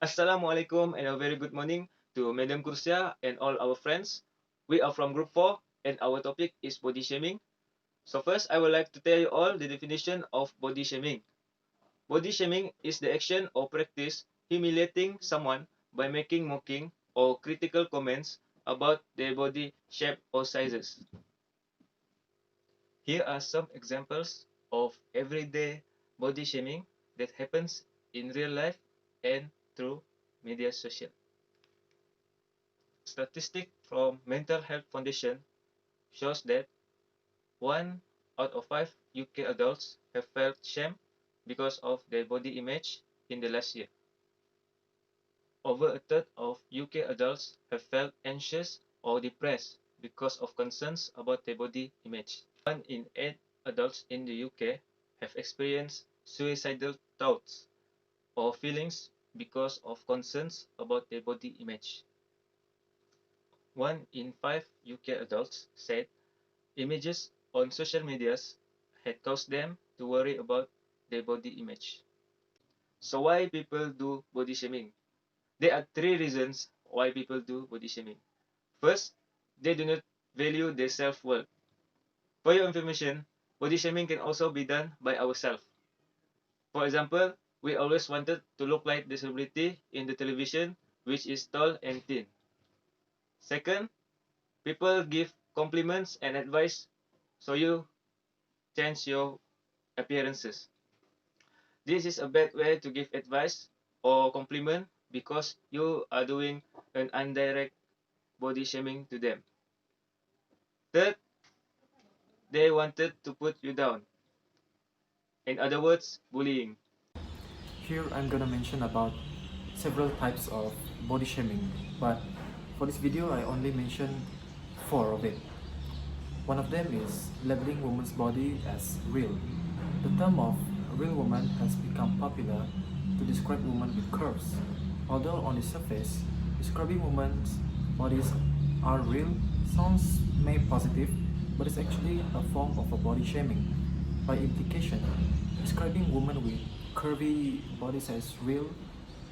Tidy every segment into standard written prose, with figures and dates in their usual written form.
Assalamualaikum and a very good morning to Madam Kursia and all our friends. We are from Group 4 and our topic is body shaming. So first, I would like to tell you all the definition of body shaming. Body shaming is the action or practice humiliating someone by making mocking or critical comments about their body shape or sizes. Here are some examples of everyday body shaming that happens in real life and through media social. Statistic from Mental Health Foundation shows that 1 out of 5 UK adults have felt shame because of their body image in the last year. Over a third of UK adults have felt anxious or depressed because of concerns about their body image. 1 in 8 adults in the UK have experienced suicidal thoughts or feelings because of concerns about their body image. 1 in 5 UK adults said images on social medias had caused them to worry about their body image. So why people do body shaming? There are three reasons why people do body shaming. First, they do not value their self-worth. For your information, body shaming can also be done by ourselves. For example, we always wanted to look like the celebrity in the television, which is tall and thin. Second, people give compliments and advice so you change your appearances. This is a bad way to give advice or compliment because you are doing an indirect body shaming to them. Third, they wanted to put you down. In other words, bullying. Here I'm gonna mention about several types of body shaming, but for this video I only mention 4 of it. One of them is labeling woman's body as real. The term of real woman has become popular to describe women with curves. Although on the surface, describing women's bodies are real sounds may positive, but it's actually a form of a body shaming. By implication, describing women with curvy bodies as real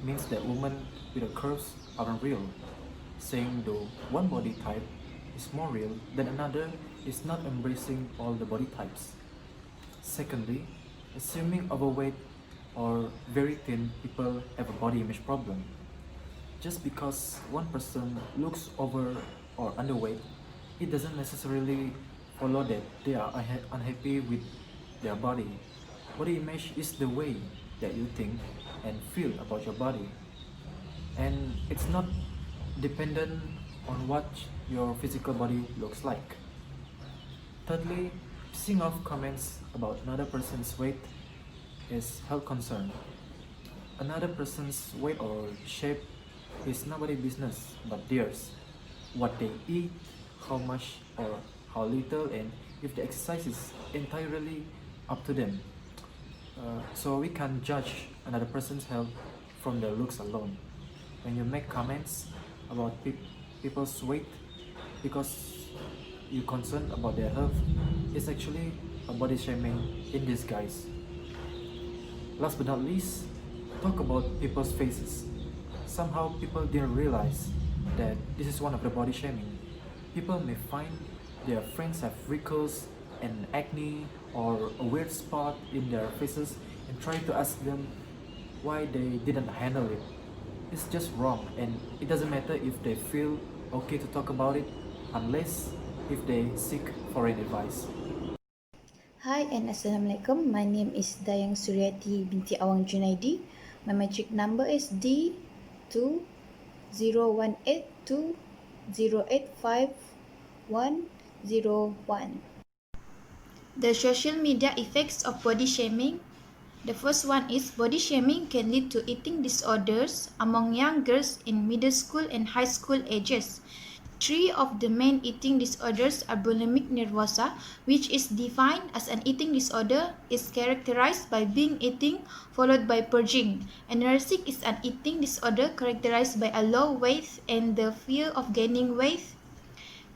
means that women with the curves aren't real. Saying though one body type is more real than another is not embracing all the body types. Secondly, assuming overweight or very thin people have a body image problem. Just because one person looks over or underweight, it doesn't necessarily follow that they are unhappy with their body. Body image is the way that you think and feel about your body, and it's not dependent on what your physical body looks like. Thirdly, pissing off comments about another person's weight is health concern. Another person's weight or shape is nobody's business but theirs. What they eat, how much or how little, and if the exercise is entirely up to them. So we can't judge another person's health from their looks alone. When you make comments about people's weight because you're concerned about their health, it's actually a body shaming in disguise. Last but not least, talk about people's faces. Somehow people didn't realize that this is one of the body shaming. People may find their friends have wrinkles and acne or a weird spot in their faces and try to ask them why they didn't handle it. It's just wrong, and it doesn't matter if they feel okay to talk about it unless if they seek foreign advice. Hi and Assalamualaikum. My name is Dayang Suryati binti Awang Junaidi. My matric number is D201820851101. The social media effects of body shaming. The first one is body shaming can lead to eating disorders among young girls in middle school and high school ages. 3 of the main eating disorders are bulimic nervosa, which is defined as an eating disorder is characterized by binge eating followed by purging. Anorexic is an eating disorder characterized by a low weight and the fear of gaining weight.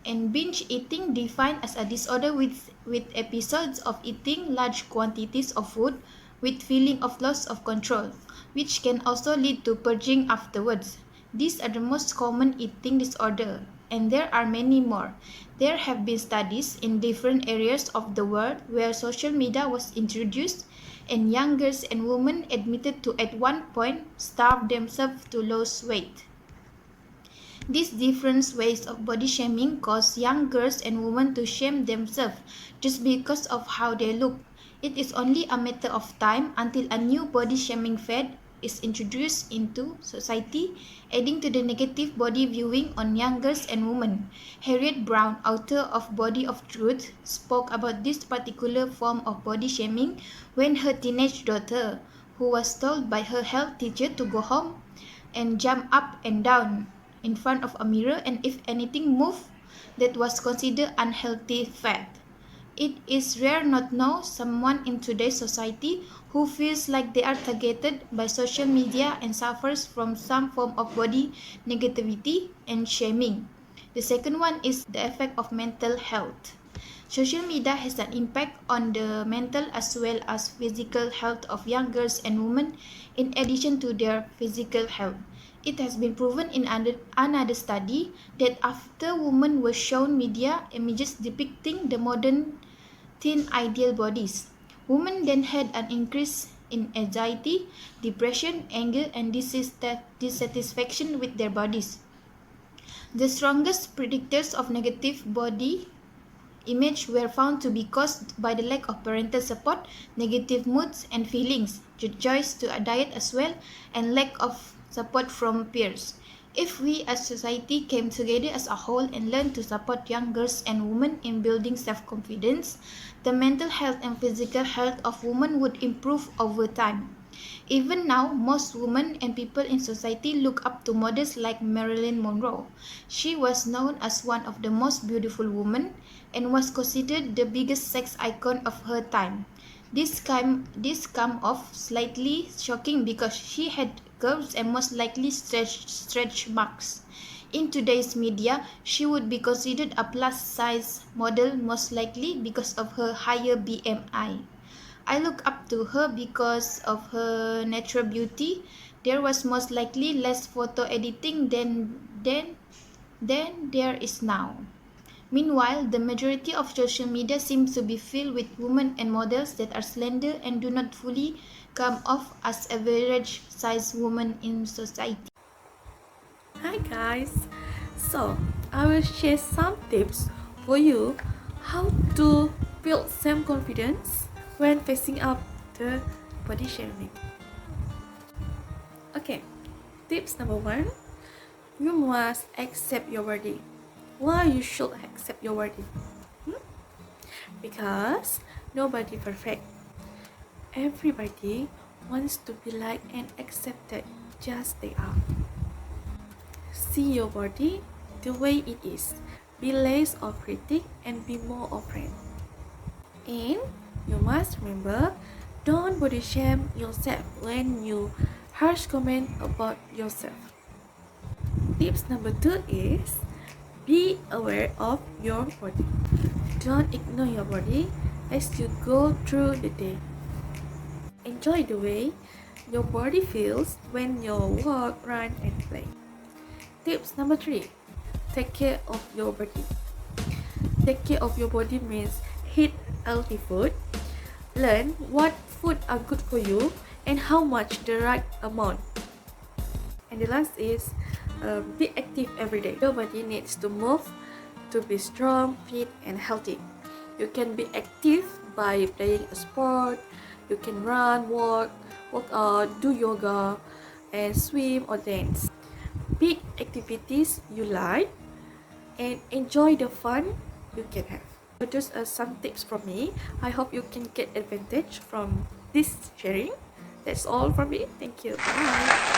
And binge eating defined as a disorder with episodes of eating large quantities of food with feeling of loss of control, which can also lead to purging afterwards. These are the most common eating disorder, and there are many more. There have been studies in different areas of the world where social media was introduced, and young girls and women admitted to at one point starve themselves to lose weight. These different ways of body shaming cause young girls and women to shame themselves just because of how they look. It is only a matter of time until a new body shaming fad is introduced into society, adding to the negative body viewing on young girls and women. Harriet Brown, author of Body of Truth, spoke about this particular form of body shaming when her teenage daughter, who was told by her health teacher to go home and jump up and down in front of a mirror, and if anything moved, that was considered unhealthy fat. It is rare not know someone in today's society who feels like they are targeted by social media and suffers from some form of body negativity and shaming. The second one is the effect of mental health. Social media has an impact on the mental as well as physical health of young girls and women in addition to their physical health. It has been proven in another study that after women were shown media images depicting the modern teen ideal bodies, women then had an increase in anxiety, depression, anger, and dissatisfaction with their bodies. The strongest predictors of negative body image were found to be caused by the lack of parental support, negative moods and feelings, the choice to a diet as well, and lack of support from peers. If we as society came together as a whole and learned to support young girls and women in building self-confidence, the mental health and physical health of women would improve over time. Even now, most women and people in society look up to models like Marilyn Monroe. She was known as one of the most beautiful women and was considered the biggest sex icon of her time. This come off slightly shocking because she had curves and most likely stretch marks. In today's media, she would be considered a plus-size model most likely because of her higher BMI. I look up to her because of her natural beauty. There was most likely less photo editing than there is now. Meanwhile, the majority of social media seems to be filled with women and models that are slender and do not fully come off as average-sized women in society. Hi guys, so I will share some tips for you how to build self-confidence when facing up the body shaming. Okay, tips number 1, you must accept your body. Why you should accept your body? Because nobody perfect. Everybody wants to be liked and accepted just they are. See your body the way it is. Be less of critic and be more of friend. And you must remember, don't body shame yourself when you harsh comment about yourself. Tips number 2 is be aware of your body. Don't ignore your body as you go through the day. Enjoy the way your body feels when you walk, run, and play. Tips number 3, take care of your body. Take care of your body means eat healthy food, learn what food are good for you and how much the right amount. And the last is be active every day. Your body needs to move to be strong, fit, and healthy. You can be active by playing a sport. You can run, walk out, do yoga, and swim or dance. Pick activities you like and enjoy the fun you can have. So those are some tips from me. I hope you can get advantage from this sharing. That's all from me. Thank you. Bye.